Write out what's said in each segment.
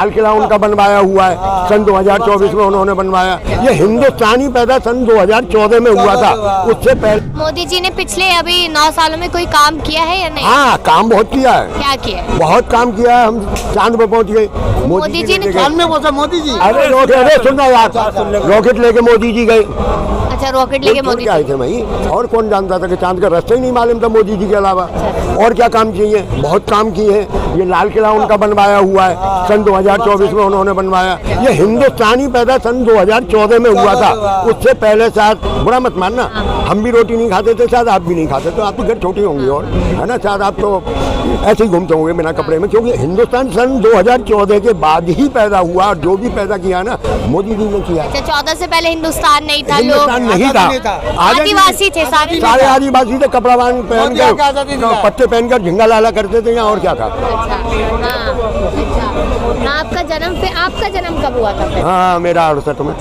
लाल किला उनका बनवाया हुआ है, सन 2024 में उन्होंने बनवाया। ये हिंदुस्तानी पैदा सन 2014 में हुआ था, उससे पहले। मोदी जी ने पिछले अभी 9 सालों में कोई काम किया है या नहीं? हाँ, काम बहुत किया है। क्या किया है? बहुत काम किया है, हम चांद पे पहुँच गए। मोदी जी ने चांद में पहुंचा मोदी जी। अरे रॉकेट, सुनना यार, रॉकेट लेके मोदी जी गए। अच्छा, रॉकेट लेके मोदी आए थे वहीं, और कौन जानता था कि चांद का रास्ता ही नहीं मालूम था मोदी जी के अलावा। और क्या काम किए? बहुत काम किए हैं। ये लाल किला उनका बनवाया हुआ है, सन 2024 में उन्होंने बनवाया। ये हिंदुस्तानी पैदा सन 2014 में हुआ था, उससे पहले शायद, बुरा मत मानना, हम भी रोटी नहीं खाते थे, शायद आप भी नहीं खाते, तो आपके घर छोटी होंगी, और है ना, शायद आप तो ऐसे ही घूमते होंगे बिना कपड़े में, क्योंकि हिंदुस्तान सन 2014 के बाद ही पैदा हुआ, और जो भी पैदा किया ना मोदी जी ने किया। अच्छा, 14 से पहले हिंदुस्तान नहीं था, लोग नहीं था, आदिवासी थे, सारे आदिवासी थे, कपड़ा पहन कर, पत्ते पहनकर झिंगा लाला करते थे यहाँ, और क्या था। अच्छा, आपका जन्म कब हुआ था? हाँ, मेरा 68 में।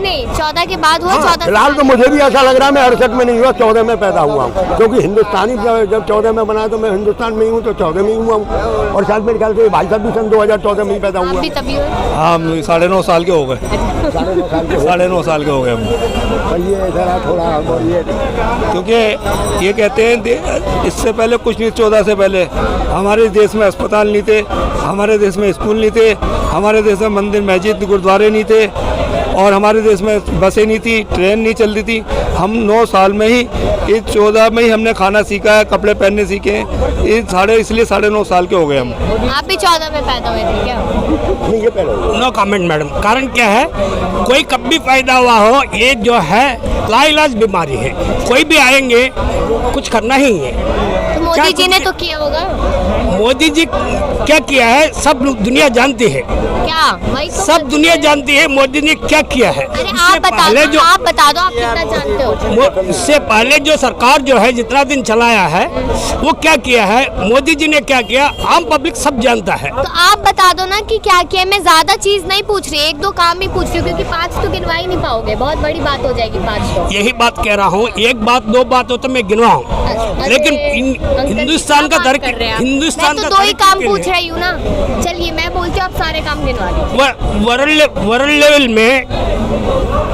नहीं, 14 के बाद हुआ। 14 फिलहाल तो मुझे भी ऐसा लग रहा है मैं 68 में नहीं हुआ, 14 में पैदा हुआ हूँ, क्योंकि हिंदुस्तानी जब 14 में बना तो मैं हिंदुस्तान में ही हूँ, तो 14 में ही हुआ हूँ। और शायद मेरे ख्याल से भाई साहब भी सन 2014 में ही पैदा हुआ। भी तभी हुए? हाँ, 9.5 साल के हो गए। 9.5 साल के हो गए हम। ये जरा थोड़ा, ये क्योंकि ये कहते हैं इससे पहले कुछ नहीं, 14 से पहले हमारे देश में अस्पताल नहीं थे, हमारे देश में स्कूल नहीं थे, हमारे देश में मंदिर मस्जिद गुरुद्वारे नहीं थे, और हमारे देश में बसें नहीं थी, ट्रेन नहीं चलती थी। हम 9 साल में ही, इस 14 में ही हमने खाना सीखा है, कपड़े पहनने सीखे हैं, इसलिए 9.5 साल के हो गए हम। आप भी 14 में पैदा हुए थे क्या? नहीं, ये पहले। No comment madam. कारण क्या है, कोई कब भी पैदा हुआ हो, ये जो है लाइलाज बीमारी है, कोई भी आएंगे कुछ करना ही है। तो मोदी जी ने तो किया होगा। मोदी जी क्या किया है सब दुनिया जानती है, क्या वही तो सब दुनिया जानती है मोदी ने क्या किया है। अरे आप बता दो, आप कितना जानते हो। इससे पहले जो सरकार जो है जितना दिन चलाया है वो क्या किया है, मोदी जी ने क्या किया, आम पब्लिक सब जानता है। तो आप बता दो ना कि क्या किया। मैं ज्यादा चीज नहीं पूछ रही, 1-2 काम ही पूछ रही हूँ, क्योंकि 5 तो गिनवा ही नहीं पाओगे, बहुत बड़ी बात हो जाएगी 5 तो। यही बात कह रहा हूँ, 1 बात 2 बात हो तो मैं गिनवाऊँ, लेकिन हिंदुस्तान का हिंदुस्तान का 2 ही काम पूछ रही हूँ ना। चलिए मैं बोलती हूँ, आप सारे काम गिनवा दो। वर्ल्ड लेवल में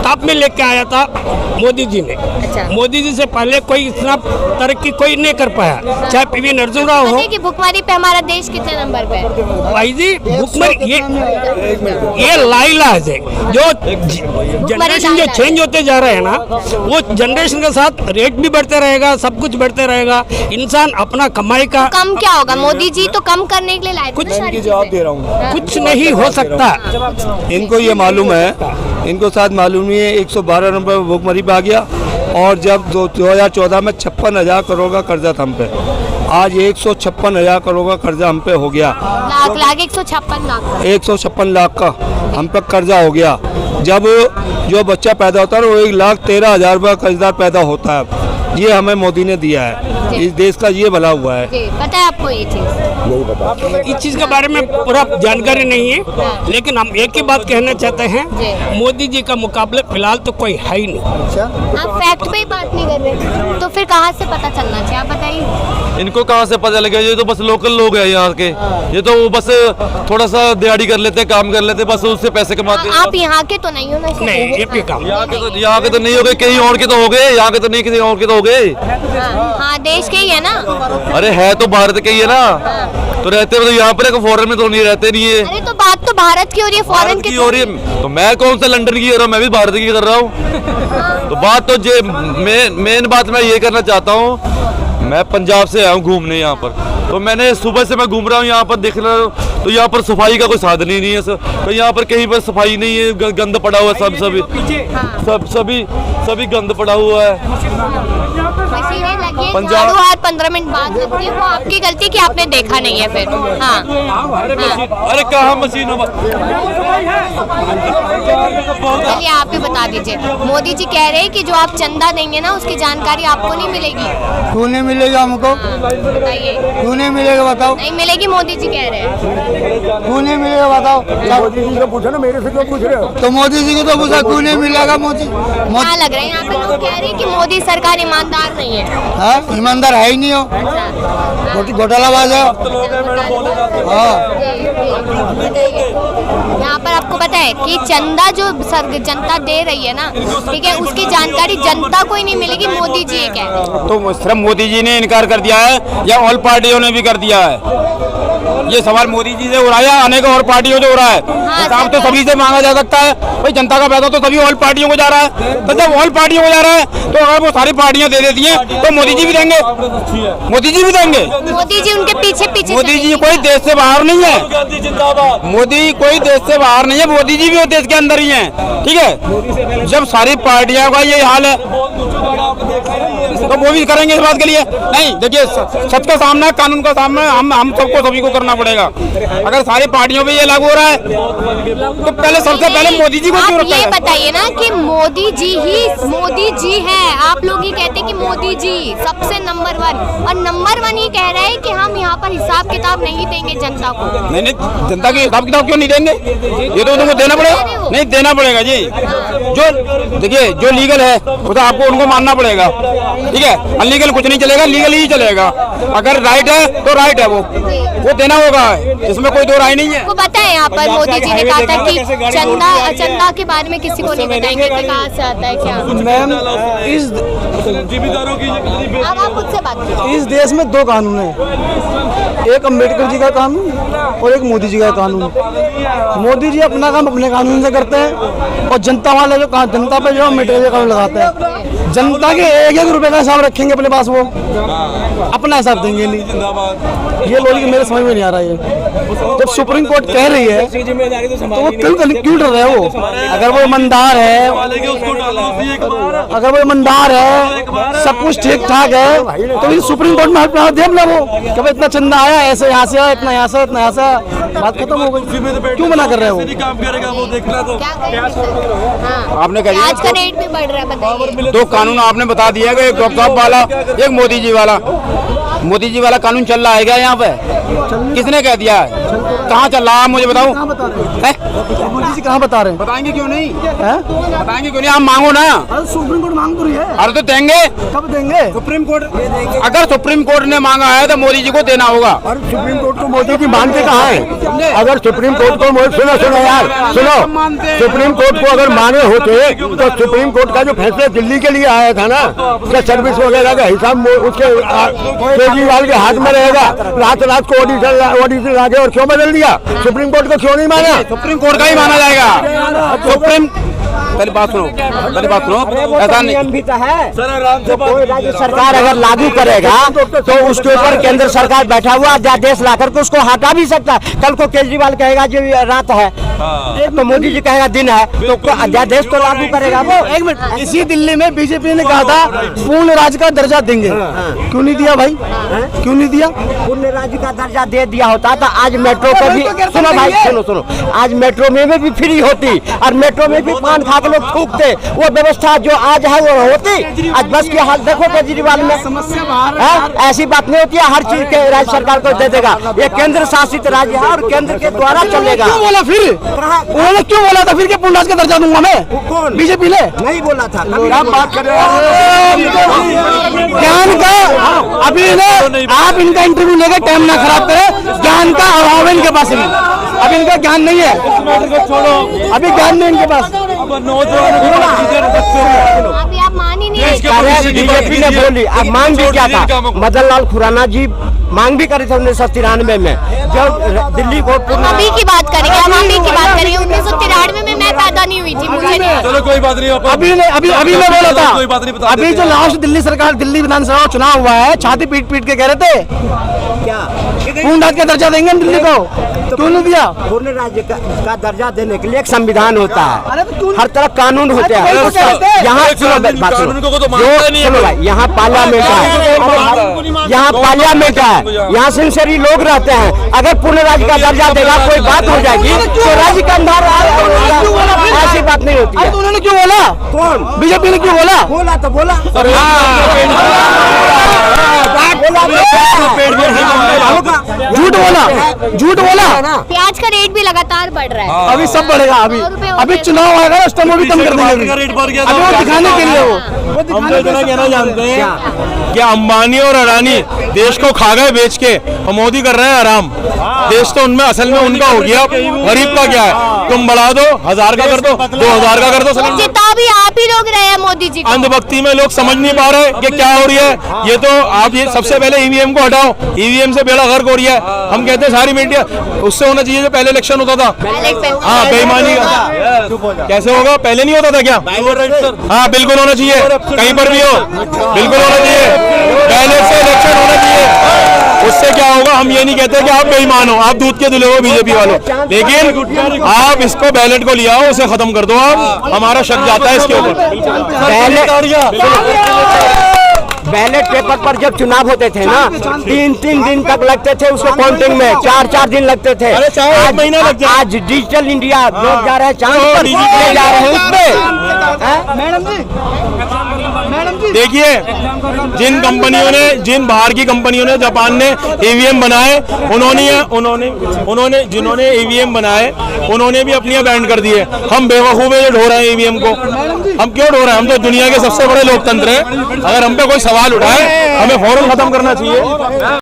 टॉप में लेके आया था मोदी जी ने। अच्छा। मोदी जी से पहले कोई इतना तरक्की कोई नहीं कर पाया, चाहे पीवी नरसिम्हा राव हो। कि भुखमरी पे हमारा देश कितने नंबर पे है? भाई जी, भुखमरी ये लाइलाज है, जो जनरेशन जो चेंज होते जा रहे हैं ना, वो जनरेशन के साथ रेट भी बढ़ते रहेगा, सब कुछ बढ़ते रहेगा। इंसान अपना कमाई का कम क्या होगा? मोदी जी तो कम करने के लिए लाए थे। कुछ जवाब दे रहा हूँ, कुछ नहीं हो सकता। इनको ये मालूम है, इनको शायद मालूम नहीं है, 112 नंबर भुखमरी पे आ गया, और जब 2014 में 56,000 करोड़ का कर्जा था हम पे, आज 156,000 करोड़ का कर्जा हम पे हो गया। लाख 156 लाख 156 लाख का हम पे कर्जा हो गया। जब जो बच्चा पैदा होता है वो 1,13,000 रुपये कर्जदार पैदा होता है। ये हमें मोदी ने दिया है, इस देश का ये भला हुआ है। पता है आपको ये चीज? नहीं पता, इस चीज के बारे में पूरा जानकारी नहीं है, लेकिन हम एक ही बात कहना चाहते हैं, मोदी जी का मुकाबले फिलहाल तो कोई है ही नहीं। आप फैक्ट पे ही बात नहीं कर रहे, तो फिर कहाँ से पता चलना चाहिए, आप बताइए। इनको कहाँ से पता लगेगा, ये तो बस लोकल लोग हैं यहाँ के, ये तो बस थोड़ा सा दिहाड़ी कर लेते, काम कर लेते, बस उससे पैसे कमाते हैं। आप यहाँ के तो नहीं हो ना? नहीं, ये भी काम यहाँ के तो नहीं हो गए, कहीं और के तो हो गए, यहाँ के तो नहीं, किसी और के तो हो गए। हाँ, देश के ही है ना। अरे है तो भारत के ही है ना, तो रहते तो यहाँ पर, फॉरेन में तो नहीं रहते नहीं है। अरे तो बात तो भारत की हो रही है, फॉरेन की हो रही है, तो मैं कौन सा लंदन की कर रहा हूँ, मैं भी भारत की कर रहा हूँ। तो बात तो जे मेन बात मैं ये करना चाहता हूँ, मैं पंजाब से आया हूँ घूमने यहाँ पर, तो मैंने सुबह से मैं घूम रहा हूँ यहाँ पर, देख रहा हूँ तो यहाँ पर सफाई का कोई साधन ही नहीं है सर, तो यहाँ पर कहीं पर सफाई नहीं है, गंद पड़ा हुआ है, सभी गंद पड़ा हुआ है। मशीनें लगी हैं, पंजाब- झाड़ू हर 15 मिनट बाद लगती है, वो आपकी गलती कि आपने देखा नहीं है फिर। हाँ, अरे कहाँ मशीनों चलिए आप ही बता दीजिए। मोदी जी कह रहे हैं कि जो आप चंदा देंगे ना, उसकी जानकारी आपको नहीं मिलेगी। क्यों नहीं मिलेगा हमको? बताइए। क्यों नहीं मिलेगा बताओ? नहीं मिलेगी, मोदी जी कह रहे हैं। क्यों नहीं मिलेगा बताओ? मोदी जी से पूछो ना, मेरे से क्यों पूछ रहे हो? तो मोदी जी को तो पूछा, क्यों नहीं मिलेगा? मोदी क्या लग रहा है यहाँ पे लोग कह रहे हैं कि मोदी सरकार ईमानदार ईमानदार नहीं है। हाँ, ईमानदार है ही नहीं हो, अच्छा, घोटालाबाज है। हाँ, यहाँ पर आपको पता है कि चंदा जो जनता दे रही है ना, ठीक है, उसकी जानकारी जनता को ही नहीं मिलेगी, मोदी जी ये कह रहे हैं। तो सिर्फ मोदी जी ने इनकार कर दिया है या ऑल पार्टियों ने भी कर दिया है? ये सवाल मोदी जी से हो रहा है या अनेक और पार्टियों से हो रहा है? काम तो सभी से मांगा जा सकता है भाई, जनता का पैसा तो सभी ऑल पार्टियों को जा रहा है। तो जब ऑल पार्टियों को जा रहा है तो अगर वो सारी पार्टियां दे देती हैं तो मोदी जी भी देंगे, मोदी जी भी देंगे। मोदी जी उनके पीछे पीछे मोदी जी कोई देश से बाहर नहीं है, मोदी कोई देश से बाहर नहीं है, मोदी जी भी देश के अंदर ही हैं, ठीक है। जब सारी पार्टियों का ये हाल है तो वो भी करेंगे इस बात के लिए? नहीं, देखिए सच का सामना, कानून का सामना हम सबको सभी को करना पड़ेगा। अगर सारी पार्टियों पे ये लागू हो रहा है तो पहले सबसे पहले मोदी जी को क्यों आप रखा ये है? बताइए ना कि मोदी जी है, आप लोग ही कहते हैं कि मोदी जी सबसे नंबर 1, और नंबर 1 ही कह रहे हैं कि हम यहाँ पर हिसाब किताब नहीं देंगे जनता को। नहीं नहीं, जनता की हिसाब किताब क्यों नहीं देंगे? ये तो उनको देना पड़ेगा, नहीं देना पड़ेगा जी। जो देखिए जो लीगल है वो तो आपको उनको मानना पड़ेगा, ठीक है। अनलीगल कुछ नहीं चलेगा, लीगल ही चलेगा। अगर राइट है तो राइट है, वो देना होगा, इसमें कोई दो राय नहीं है। वो पता है यहाँ पर मोदी जी ने कहा था कि चंदा के बारे में किसी को नहीं बताएंगे कि कहाँ से आता है क्या। मैम, इस अब आप मुझसे बात कीजिए। इस देश में दो कानून है, एक अम्बेडकर जी का कानून और एक मोदी जी का कानून। मोदी जी अपना काम अपने कानून से करते हैं और जनता वाले जो जनता पे जो अम्बेडकर जी कानून लगाते हैं। जनता के एक एक रुपए का हिसाब रखेंगे अपने पास, वो अपना हिसाब देंगे नहीं। ये लॉजिक मेरे समझ में नहीं आ रहा है। जब सुप्रीम कोर्ट कह रही है तो वो क्यों डर रहे हो? अगर वो ईमानदार है, अगर वो ईमानदार है, सब कुछ ठीक ठाक है, तो ये सुप्रीम कोर्ट में हाथ दे ना, वो कभी इतना चंदा आया, ऐसे यहाँ से आया, इतना यहाँ से, इतना यहाँ से, बात खत्म हो गई। क्यों मना कर रहे हो? क्या करें? हाँ, आपने कह दिया आज का रेट भी बढ़ रहा है, बताइए। दो कानून आपने बता दिया कि एक डॉक्टर साहब वाला, एक मोदी जी वाला। मोदी जी वाला कानून चल रहा है क्या यहाँ पे? किसने कह दिया है? कहाँ चल रहा है मुझे बताओ। मोदी जी कहाँ बता रहे हैं? बताएंगे क्यों नहीं? बताएंगे क्यों नहीं? आप मांगो ना। सुप्रीम कोर्ट मांग तो रही है। अरे तो देंगे, कब देंगे? सुप्रीम कोर्ट, अगर सुप्रीम कोर्ट ने मांगा है तो मोदी जी को देना होगा। और सुप्रीम कोर्ट को मोदी जी मानते कहाँ है? अगर सुप्रीम कोर्ट को सुनो यार, सुनो, सुप्रीम कोर्ट को अगर माने होते तो सुप्रीम कोर्ट का जो फैसला दिल्ली के लिए आया था ना, क्या सर्विस वगैरह का हिसाब उसके केजरीवाल के हाथ में रहेगा? रात रात को ऑडिटर लाके और क्यों बदल दिया? सुप्रीम कोर्ट को क्यों नहीं माना? सुप्रीम कोर्ट का ही माना जाएगा। सुप्रीम पहले बात सुनो, ऐसा नहीं भी तो है। जो कोई राज्य सरकार अगर लागू करेगा तो उसके ऊपर केंद्र सरकार बैठा हुआ अध्यादेश ला करके उसको हटा भी सकता है। कल को केजरीवाल कहेगा जो रात है तो मोदी जी कहेगा दिन है, तो अध्यादेश तो लागू करेगा वो। एक मिनट, इसी दिल्ली में बीजेपी ने कहा था पूर्ण राज्य का दर्जा देंगे, क्यों नहीं दिया भाई? क्यों नहीं दिया? पूर्ण राज्य का दर्जा दे दिया होता तो आज मेट्रो पर भी, सुनो भाई, सुनो, आज मेट्रो में भी फ्री होती और मेट्रो में भी पान खा के लोग थूकते। वो व्यवस्था जो आज है वो होती। आज बस की हाल देखो केजरीवाल में, समस्या ऐसी बात नहीं होती है हर चीज के राज्य सरकार को दे देगा। ये केंद्र शासित राज्य है और केंद्र के द्वारा चलेगा। क्यों बोला फिर? उन्होंने क्यों बोला था फिर कि पूर्ण राज्य का दर्जा दूंगा मैं? कौन? बीजेपी ने नहीं बोला था। बात कर ज्ञान का अभी आप इनका इंटरव्यू लेकर टाइम ना खराब करें। ज्ञान का अभाव है इनके पास, अभी इनका ज्ञान नहीं है, अभी ज्ञान नहीं इनके पास। अभी आप मान ही नहीं रहे। बीजेपी ने बोली, अब मांग भी क्या था? मदन लाल खुराना जी मांग भी करी थी 1993 में, जब दिल्ली को अभी की बात करेंगे, हम अभी की बात करेंगे। 1993 में मैं पैदा नहीं हुई थी, मुझे नहीं। चलो कोई बात नहीं। अभी मैं बोला था, कोई बात नहीं, बता अभी जो लास्ट दिल्ली सरकार, दिल्ली विधानसभा चुनाव हुआ है, छाती पीट पीट के कह रहे थे क्या पूर्ण राज्य का दर्जा देंगे हम दिल्ली को, क्यों नहीं दिया? पूर्ण राज्य का दर्जा देने के लिए एक संविधान होता है, अरे तो हर तरह कानून होते हैं। यहाँ सुनो बात सुनो भाई, यहाँ पार्लियामेंट है, यहाँ पार्लियामेंट है, यहाँ सेंसरी लोग रहते हैं। अगर पूर्ण राज्य का दर्जा देगा कोई बात हो जाएगी तो राज्य का अंदर ऐसी बात नहीं होती है। उन्होंने क्यों बोला? कौन? बीजेपी ने क्यों बोला? बोला तो बोला। झूठ बोला, झूठ बोला। प्याज का रेट भी लगातार बढ़ रहा है। अभी सब बढ़ेगा, अभी चुनाव आएगा ना, उस टाइम वो भी कम कर देंगे। रेट बढ़ गया, अभी वो दिखाने के लिए हम तो इतना कहना जानते हैं कि अंबानी और अडानी देश को खा गए बेच के, और मोदी कर रहे हैं आराम। देश तो उनमें असल में उनका हो गया, गरीब का क्या है? तुम बढ़ा दो, 1000 का कर दो, 2000 का कर दो। जितना भी आप ही लोग रहे हैं मोदी जी को। अंधभक्ति में लोग समझ नहीं पा रहे कि क्या हो रही है। ये तो आप ये सबसे पहले ईवीएम को हटाओ, ईवीएम से बेड़ा गर्क हो रही है। हम कहते हैं सारी मीडिया उससे होना चाहिए जो पहले इलेक्शन होता था। हाँ, बेईमानी का कैसे होगा? पहले नहीं होता था क्या? हाँ, बिल्कुल होना चाहिए, कहीं पर भी हो, बिल्कुल होना चाहिए, पहले से इलेक्शन होना चाहिए। उससे क्या होगा? हम ये नहीं कहते कि आप बेईमान हो, आप दूध के दुले हो बीजेपी वालों, लेकिन आप इसको बैलेट को लिया हो, उसे खत्म कर दो। आप हमारा शक जाता है इसके ऊपर। बैलेट पेपर पर जब चुनाव होते थे ना, 3-3 दिन तक लगते थे उसको काउंटिंग में, 4-4 दिन लगते थे। अरे 4 महीना लग जाए। आज डिजिटल इंडिया, लोग जा रहे हैं चांद पर, ले जा रहे हैं उसमें। देखिए, जिन बाहर की कंपनियों ने, जापान ने ईवीएम बनाए, उन्होंने जिन्होंने ईवीएम बनाए उन्होंने भी अपनी बैन कर दिए। हम बेवकूफ है जो ढो रहे हैं ईवीएम को। हम क्यों ढो रहे हैं? हम तो दुनिया के सबसे बड़े लोकतंत्र हैं। अगर हम पे कोई सवाल उठाए, हमें फौरन खत्म करना चाहिए।